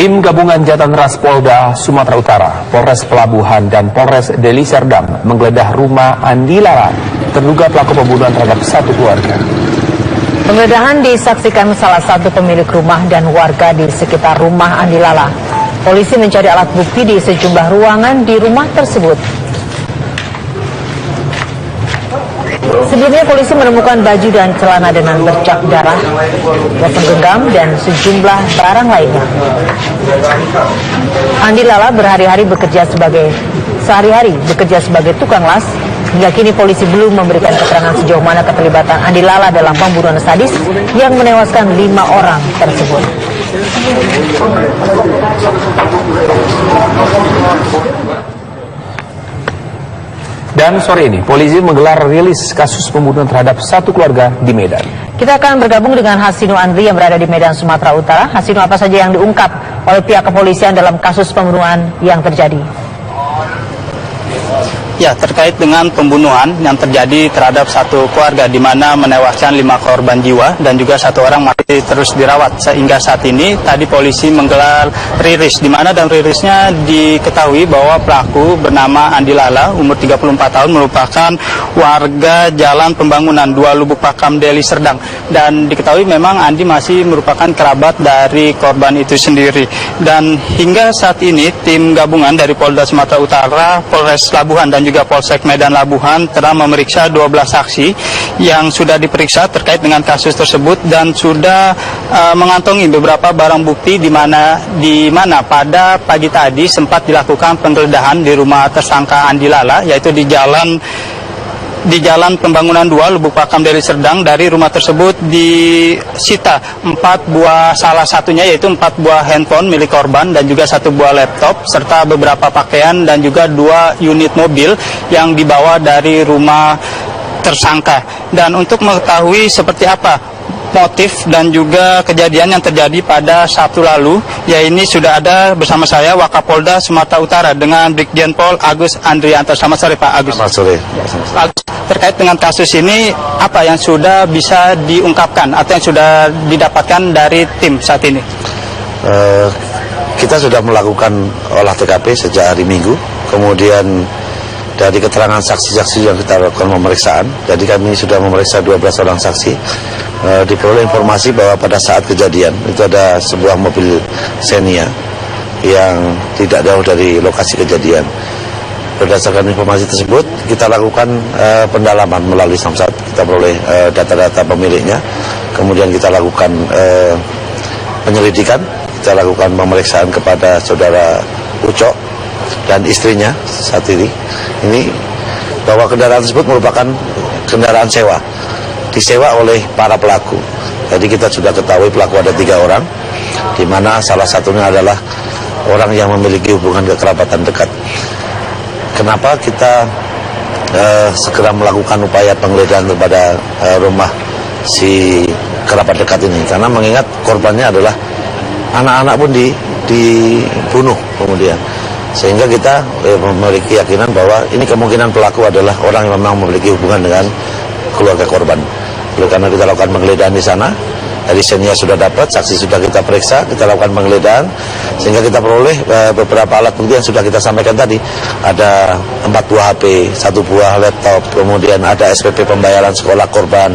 Tim gabungan Jatan Ras Polda Sumatera Utara, Polres Pelabuhan, dan Polres Deli Serdang menggeledah rumah Andi Lala, terduga pelaku pembunuhan terhadap satu keluarga. Penggeledahan disaksikan salah satu pemilik rumah dan warga di sekitar rumah Andi Lala. Polisi mencari alat bukti di sejumlah ruangan di rumah tersebut. Sebelumnya polisi menemukan baju dan celana dengan bercak darah, telepon genggam, dan sejumlah barang lainnya. Andi Lala sehari-hari bekerja sebagai tukang las. Hingga kini polisi belum memberikan keterangan sejauh mana keterlibatan Andi Lala dalam pembunuhan sadis yang menewaskan 5 orang tersebut. Dan sore ini, polisi menggelar rilis kasus pembunuhan terhadap satu keluarga di Medan. Kita akan bergabung dengan Hasino Andri yang berada di Medan, Sumatera Utara. Hasino, apa saja yang diungkap oleh pihak kepolisian dalam kasus pembunuhan yang terjadi? Ya, terkait dengan pembunuhan yang terjadi terhadap satu keluarga di mana menewaskan 5 korban jiwa dan juga 1 orang masih terus dirawat. Sehingga saat ini tadi polisi menggelar rilis di mana dalam rilisnya diketahui bahwa pelaku bernama Andi Lala, umur 34 tahun, merupakan warga Jalan Pembangunan 2 Lubuk Pakam, Deli Serdang, dan diketahui memang Andi masih merupakan kerabat dari korban itu sendiri. Dan hingga saat ini tim gabungan dari Polda Sumatera Utara, Polres Pelabuhan, dan juga Polsek Medan Labuhan telah memeriksa 12 saksi yang sudah diperiksa terkait dengan kasus tersebut dan sudah mengantongi beberapa barang bukti di mana pada pagi tadi sempat dilakukan penggeledahan di rumah tersangka Andi Lala, yaitu di Jalan Pembangunan 2 Lubuk Pakam, Deli Serdang. Dari rumah tersebut disita 4 buah, salah satunya yaitu 4 buah handphone milik korban dan juga 1 buah laptop serta beberapa pakaian dan juga 2 unit mobil yang dibawa dari rumah tersangka. Dan untuk mengetahui seperti apa motif dan juga kejadian yang terjadi pada Sabtu lalu, ya ini sudah ada bersama saya Wakapolda Sumatera Utara dengan Brigjen Pol Agus Andrianto. Selamat sore Pak Agus. Selamat sore. Terkait dengan kasus ini, apa yang sudah bisa diungkapkan atau yang sudah didapatkan dari tim saat ini? Kita sudah melakukan olah TKP sejak hari Minggu, kemudian dari keterangan saksi-saksi yang kita lakukan pemeriksaan, jadi kami sudah memeriksa 12 orang saksi. Diperoleh informasi bahwa pada saat kejadian itu ada sebuah mobil Xenia yang tidak jauh dari lokasi kejadian. Berdasarkan informasi tersebut, kita lakukan pendalaman melalui Samsat. Kita peroleh data-data pemiliknya, kemudian kita lakukan penyelidikan, kita lakukan pemeriksaan kepada saudara Ucok dan istrinya saat ini bahwa kendaraan tersebut merupakan kendaraan sewa, disewa oleh para pelaku. Jadi kita sudah ketahui pelaku ada 3 orang, di mana salah satunya adalah orang yang memiliki hubungan kekerabatan dekat. Kenapa kita segera melakukan upaya penggeledahan kepada rumah si kerabat dekat ini? Karena mengingat korbannya adalah anak-anak pun dibunuh kemudian. Sehingga kita memiliki keyakinan bahwa ini kemungkinan pelaku adalah orang yang memang memiliki hubungan dengan keluarga korban. Oleh karena kita lakukan penggeledahan di sana, dari Xenia sudah dapat, saksi sudah kita periksa, kita lakukan penggeledahan, sehingga kita peroleh beberapa alat bukti yang sudah kita sampaikan tadi. Ada 4 buah HP, 1 buah laptop, kemudian ada SPP pembayaran sekolah korban,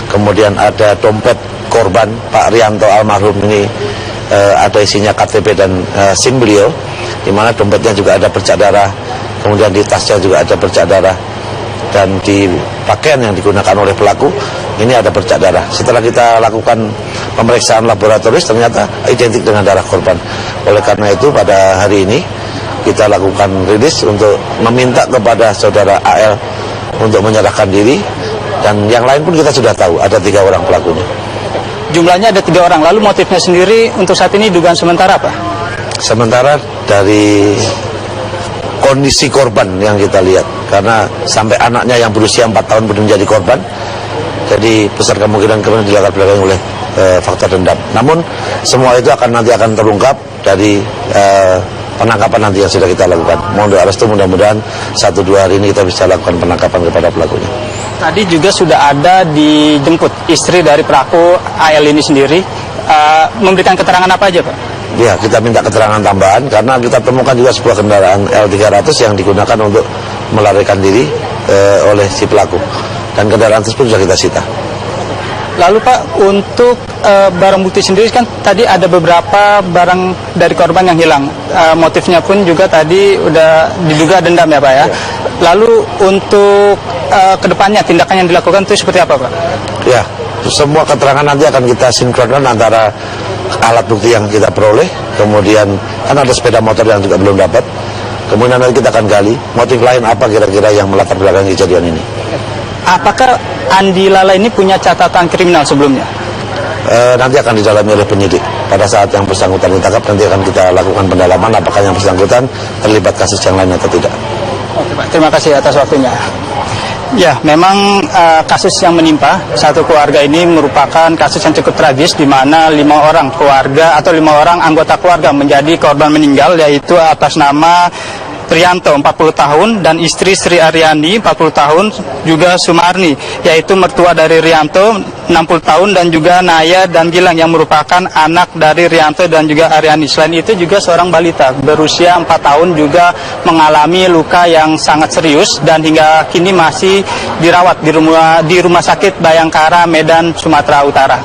kemudian ada dompet korban Pak Rianto almarhum ini, ada isinya KTP dan SIM beliau, di mana dompetnya juga ada bercak darah, kemudian di tasnya juga ada bercak darah, dan di pakaian yang digunakan oleh pelaku ini ada bercak darah. Setelah kita lakukan pemeriksaan laboratoris, ternyata identik dengan darah korban. Oleh karena itu pada hari ini kita lakukan rilis untuk meminta kepada saudara AL untuk menyerahkan diri, dan yang lain pun kita sudah tahu ada 3 orang pelakunya. Jumlahnya ada 3 orang. Lalu motifnya sendiri untuk saat ini dugaan sementara apa? Sementara dari kondisi korban yang kita lihat, karena sampai anaknya yang berusia 4 tahun belum menjadi korban, jadi besar kemungkinan kemudian dilatar belakangi oleh faktor dendam. Namun semua itu nanti akan terungkap dari penangkapan nanti yang sudah kita lakukan. Mohon doa restu, mudah-mudahan 1-2 hari ini kita bisa lakukan penangkapan kepada pelakunya. Tadi juga sudah ada dijemput istri dari pelaku AL ini sendiri, memberikan keterangan apa aja Pak? Ya, kita minta keterangan tambahan karena kita temukan juga sebuah kendaraan L300 yang digunakan untuk melarikan diri oleh si pelaku. Dan kendaraan tersebut sudah kita sita. Lalu Pak, untuk barang bukti sendiri kan tadi ada beberapa barang dari korban yang hilang. Motifnya pun juga tadi udah diduga dendam ya Pak ya. Lalu untuk kedepannya tindakan yang dilakukan itu seperti apa Pak? Ya, semua keterangan nanti akan kita sinkronkan antara alat bukti yang kita peroleh, kemudian kan ada sepeda motor yang juga belum dapat, kemudian nanti kita akan gali motif lain apa kira-kira yang melatar belakang kejadian ini. Apakah Andi Lala ini punya catatan kriminal sebelumnya? Nanti akan didalami oleh penyidik. Pada saat yang bersangkutan ditangkap, nanti akan kita lakukan pendalaman apakah yang bersangkutan terlibat kasus yang lain atau tidak. Oke Pak, terima kasih atas waktunya. Ya, memang kasus yang menimpa satu keluarga ini merupakan kasus yang cukup tragis di mana 5 orang keluarga atau 5 orang anggota keluarga menjadi korban meninggal, yaitu atas nama Rianto 40 tahun dan istri Sri Aryani 40 tahun, juga Sumarni yaitu mertua dari Rianto 60 tahun, dan juga Naya dan Gilang yang merupakan anak dari Rianto dan juga Aryani. Selain itu juga seorang balita berusia 4 tahun juga mengalami luka yang sangat serius dan hingga kini masih dirawat di rumah sakit Bayangkara, Medan, Sumatera Utara.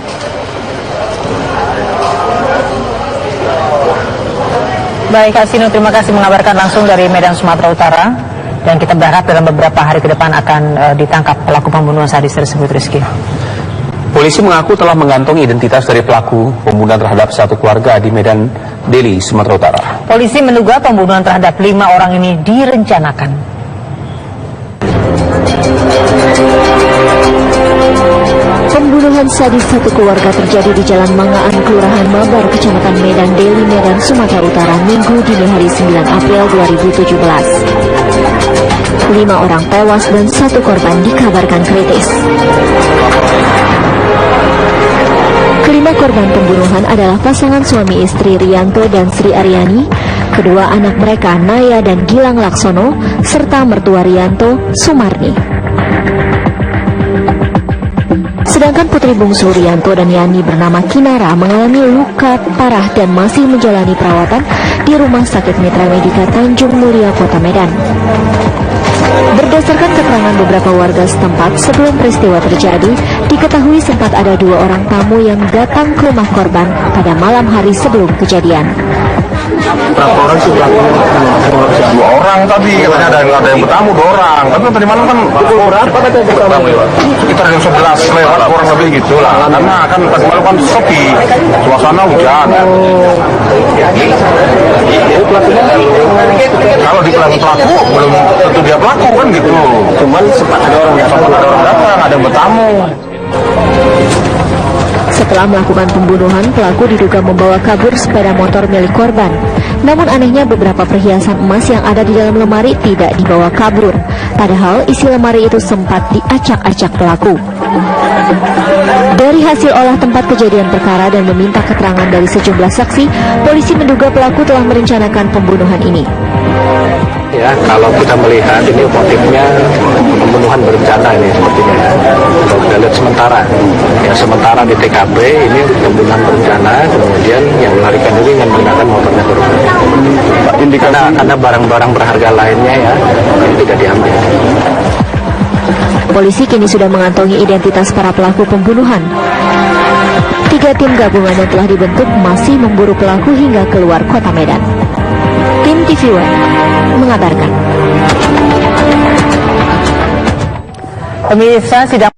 Baik, Asino, terima kasih mengabarkan langsung dari Medan, Sumatera Utara. Dan kita berharap dalam beberapa hari ke depan akan ditangkap pelaku pembunuhan sadis tersebut, Rizky. Polisi mengaku telah mengantongi identitas dari pelaku pembunuhan terhadap satu keluarga di Medan Deli, Sumatera Utara. Polisi menduga pembunuhan terhadap 5 orang ini direncanakan. Pembunuhan sadis satu keluarga terjadi di Jalan Mangaan, Kelurahan Mabar, Kecamatan Medan Deli, Medan, Sumatera Utara, Minggu dini hari 9 April 2017. 5 orang tewas dan 1 korban dikabarkan kritis. Kelima korban pembunuhan adalah pasangan suami istri Rianto dan Sri Aryani, kedua anak mereka Naya dan Gilang Laksono, serta mertua Rianto, Sumarni. Sedangkan putri bungsu Rianto dan Yani bernama Kinara mengalami luka parah dan masih menjalani perawatan di Rumah Sakit Mitra Medika Tanjung Mulia, Kota Medan. Berdasarkan keterangan beberapa warga setempat, sebelum peristiwa terjadi, diketahui sempat ada 2 orang tamu yang datang ke rumah korban pada malam hari sebelum kejadian. Berapa orang sih pelakunya? 2 orang tadi, katanya ada yang bertamu 2 orang. Tapi tadi malam kan pukul berapa katanya bertamu? Sekitar jam 11 lewat kurang lebih gitulah. Karena kan tadi malam kan sepi, suasana hujan. Kalau di pelaku belum tentu dia pelaku kan gitu. Cuman sempat ada orang datang, ada yang bertamu. Setelah melakukan pembunuhan, pelaku diduga membawa kabur sepeda motor milik korban. Namun anehnya beberapa perhiasan emas yang ada di dalam lemari tidak dibawa kabur. Padahal isi lemari itu sempat diacak-acak pelaku. Dari hasil olah tempat kejadian perkara dan meminta keterangan dari sejumlah saksi, polisi menduga pelaku telah merencanakan pembunuhan ini. Ya, kalau kita melihat ini motifnya pembunuhan berencana ini sepertinya. Kalau kita lihat sementara di TKP ini pembunuhan berencana, kemudian yang melarikan diri dengan menggunakan motornya korban. Karena barang-barang berharga lainnya ya yang tidak diambil. Polisi kini sudah mengantongi identitas para pelaku pembunuhan. 3 tim gabungan yang telah dibentuk masih memburu pelaku hingga keluar kota Medan. Tim TV One mengabarkan. Pemirsa sidang.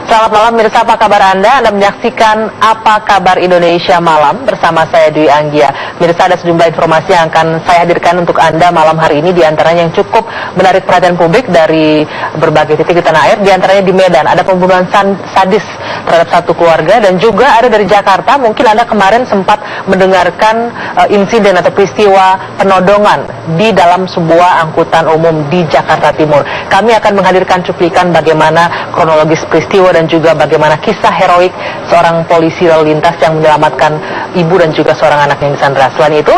Selamat malam pemirsa, apa kabar Anda? Anda menyaksikan Apa Kabar Indonesia Malam bersama saya Dwi Anggia. Pemirsa, ada sejumlah informasi yang akan saya hadirkan untuk Anda malam hari ini, diantaranya yang cukup menarik perhatian publik dari berbagai titik di tanah air, diantaranya di Medan. Ada pembunuhan sadis terhadap satu keluarga, dan juga ada dari Jakarta. Mungkin Anda kemarin sempat mendengarkan insiden atau peristiwa penodongan di dalam sebuah angkutan umum di Jakarta Timur. Kami akan menghadirkan cuplikan bagaimana kronologis peristiwa dan juga bagaimana kisah heroik seorang polisi lalu lintas yang menyelamatkan ibu dan juga seorang anak yang disandra. Selain itu,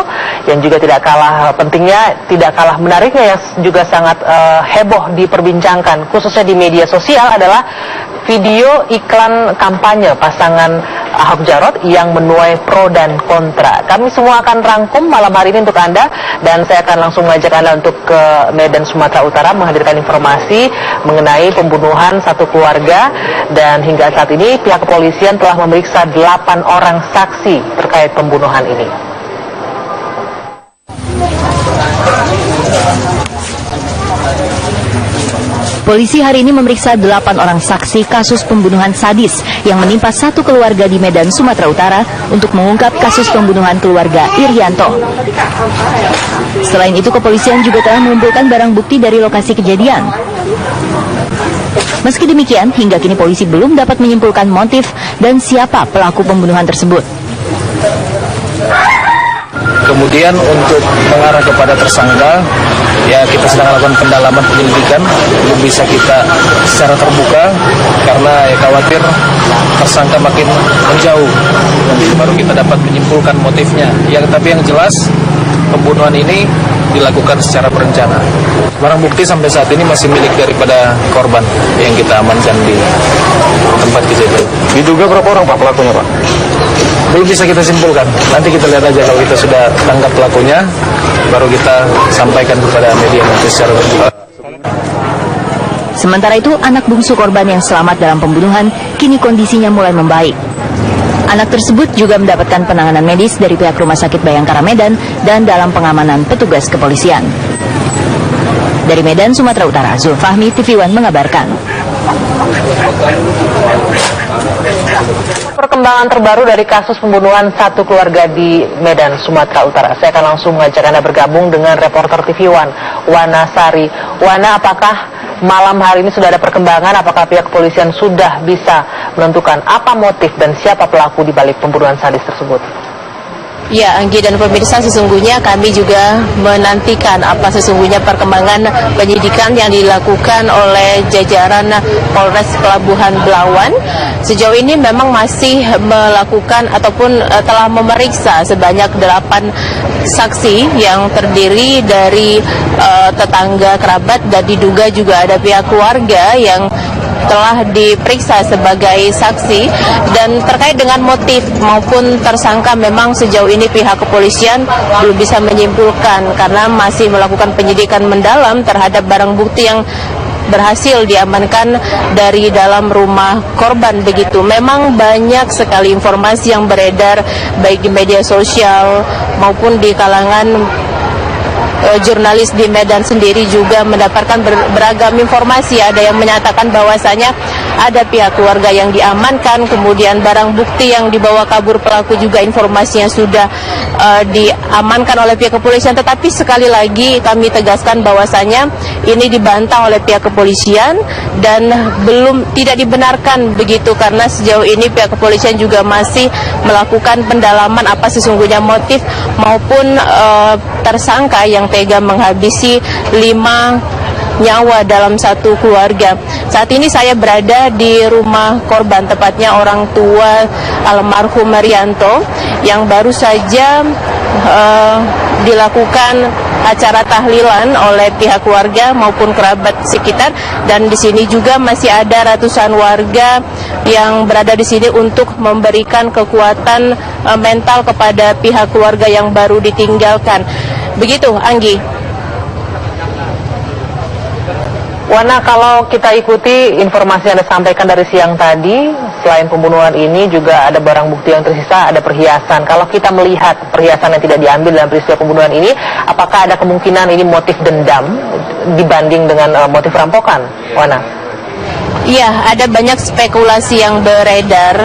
yang juga tidak kalah pentingnya, tidak kalah menariknya, yang juga sangat heboh diperbincangkan khususnya di media sosial adalah video iklan kampanye pasangan Ahok Jarot yang menuai pro dan kontra. Kami semua akan rangkum malam hari ini untuk Anda, dan saya akan langsung mengajak Anda untuk ke Medan, Sumatera Utara menghadirkan informasi mengenai pembunuhan satu keluarga, dan hingga saat ini pihak kepolisian telah memeriksa 8 orang saksi terkait pembunuhan ini. Polisi hari ini memeriksa 8 orang saksi kasus pembunuhan sadis yang menimpa satu keluarga di Medan, Sumatera Utara untuk mengungkap kasus pembunuhan keluarga Irianto. Selain itu, kepolisian juga telah mengumpulkan barang bukti dari lokasi kejadian. Meski demikian, hingga kini polisi belum dapat menyimpulkan motif dan siapa pelaku pembunuhan tersebut. Kemudian untuk mengarah kepada tersangka, ya kita sedang melakukan pendalaman penyelidikan, belum bisa kita secara terbuka karena ya khawatir tersangka makin menjauh. Nanti baru kita dapat menyimpulkan motifnya. Tapi yang jelas pembunuhan ini dilakukan secara berencana. Barang bukti sampai saat ini masih milik daripada korban yang kita amankan di tempat kejadian. Diduga berapa orang Pak pelakunya Pak? Belum bisa kita simpulkan. Nanti kita lihat aja kalau kita sudah tangkap pelakunya, baru kita sampaikan kepada media nanti secara terbuka. Sementara itu, anak bungsu korban yang selamat dalam pembunuhan kini kondisinya mulai membaik. Anak tersebut juga mendapatkan penanganan medis dari pihak Rumah Sakit Bayangkara Medan dan dalam pengamanan petugas kepolisian. Dari Medan, Sumatera Utara, Zulfahmi, TV One mengabarkan. Perkembangan terbaru dari kasus pembunuhan satu keluarga di Medan, Sumatera Utara. Saya akan langsung mengajak Anda bergabung dengan reporter TV One, Wana Sari. Wana, apakah malam hari ini sudah ada perkembangan? Apakah pihak kepolisian sudah bisa menentukan apa motif dan siapa pelaku di balik pembunuhan sadis tersebut? Ya, Anggi dan pemirsa, sesungguhnya kami juga menantikan apa sesungguhnya perkembangan penyidikan yang dilakukan oleh jajaran Polres Pelabuhan Belawan. Sejauh ini memang masih melakukan ataupun telah memeriksa sebanyak 8 saksi yang terdiri dari tetangga, kerabat, dan diduga juga ada pihak keluarga yang telah diperiksa sebagai saksi. Dan terkait dengan motif maupun tersangka, memang sejauh ini pihak kepolisian belum bisa menyimpulkan karena masih melakukan penyidikan mendalam terhadap barang bukti yang berhasil diamankan dari dalam rumah korban. Begitu, memang banyak sekali informasi yang beredar baik di media sosial maupun di kalangan jurnalis di Medan sendiri juga mendapatkan beragam informasi. Ada yang menyatakan bahwasanya ada pihak keluarga yang diamankan, kemudian barang bukti yang dibawa kabur pelaku juga informasinya sudah diamankan oleh pihak kepolisian. Tetapi sekali lagi kami tegaskan bahwasanya ini dibantah oleh pihak kepolisian dan tidak dibenarkan begitu, karena sejauh ini pihak kepolisian juga masih melakukan pendalaman apa sesungguhnya motif maupun tersangka yang tega menghabisi 5 nyawa dalam satu keluarga. Saat ini saya berada di rumah korban, tepatnya orang tua almarhum Marianto, yang baru saja dilakukan acara tahlilan oleh pihak keluarga maupun kerabat sekitar, dan di sini juga masih ada ratusan warga yang berada di sini untuk memberikan kekuatan mental kepada pihak keluarga yang baru ditinggalkan. Begitu, Anggi. Wana, kalau kita ikuti informasi yang Anda sampaikan dari siang tadi, selain pembunuhan ini juga ada barang bukti yang tersisa, ada perhiasan. Kalau kita melihat perhiasan yang tidak diambil dalam peristiwa pembunuhan ini, apakah ada kemungkinan ini motif dendam dibanding dengan motif rampokan, Wana? Iya, ada banyak spekulasi yang beredar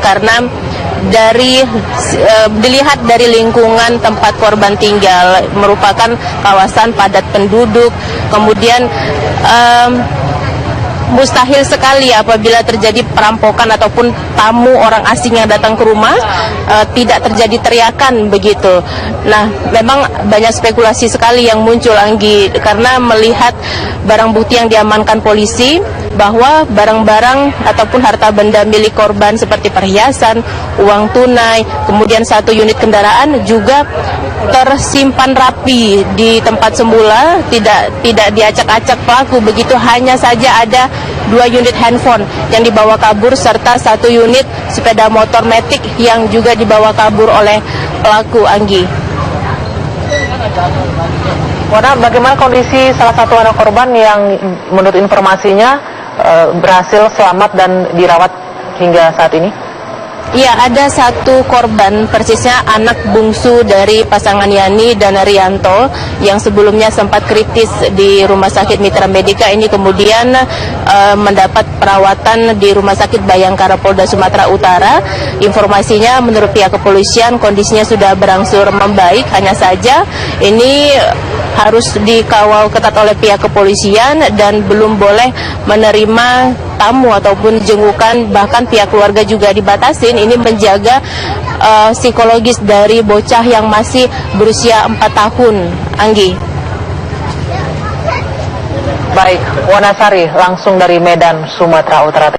karena dilihat dari lingkungan tempat korban tinggal, merupakan kawasan padat penduduk, kemudian mustahil sekali apabila terjadi perampokan ataupun tamu orang asing yang datang ke rumah tidak terjadi teriakan begitu. Nah, memang banyak spekulasi sekali yang muncul, Anggi, karena melihat barang bukti yang diamankan polisi bahwa barang-barang ataupun harta benda milik korban seperti perhiasan, uang tunai, kemudian 1 unit kendaraan juga tersimpan rapi di tempat semula, tidak diacak-acak pelaku. Begitu hanya saja ada 2 unit handphone yang dibawa kabur serta 1 unit sepeda motor Matic yang juga dibawa kabur oleh pelaku, Anggi. Wana, bagaimana kondisi salah satu anak korban yang menurut informasinya berhasil selamat dan dirawat hingga saat ini? Ya, ada 1 korban, persisnya anak bungsu dari pasangan Yani dan Rianto yang sebelumnya sempat kritis di Rumah Sakit Mitra Medika. Ini kemudian mendapat perawatan di Rumah Sakit Bayangkara Polda Sumatera Utara. Informasinya menurut pihak kepolisian kondisinya sudah berangsur membaik, hanya saja ini harus dikawal ketat oleh pihak kepolisian dan belum boleh menerima tamu ataupun jengukan, bahkan pihak keluarga juga dibatasin. Ini menjaga psikologis dari bocah yang masih berusia 4 tahun, Anggi. Baik, Wana Sari langsung dari Medan, Sumatera Utara.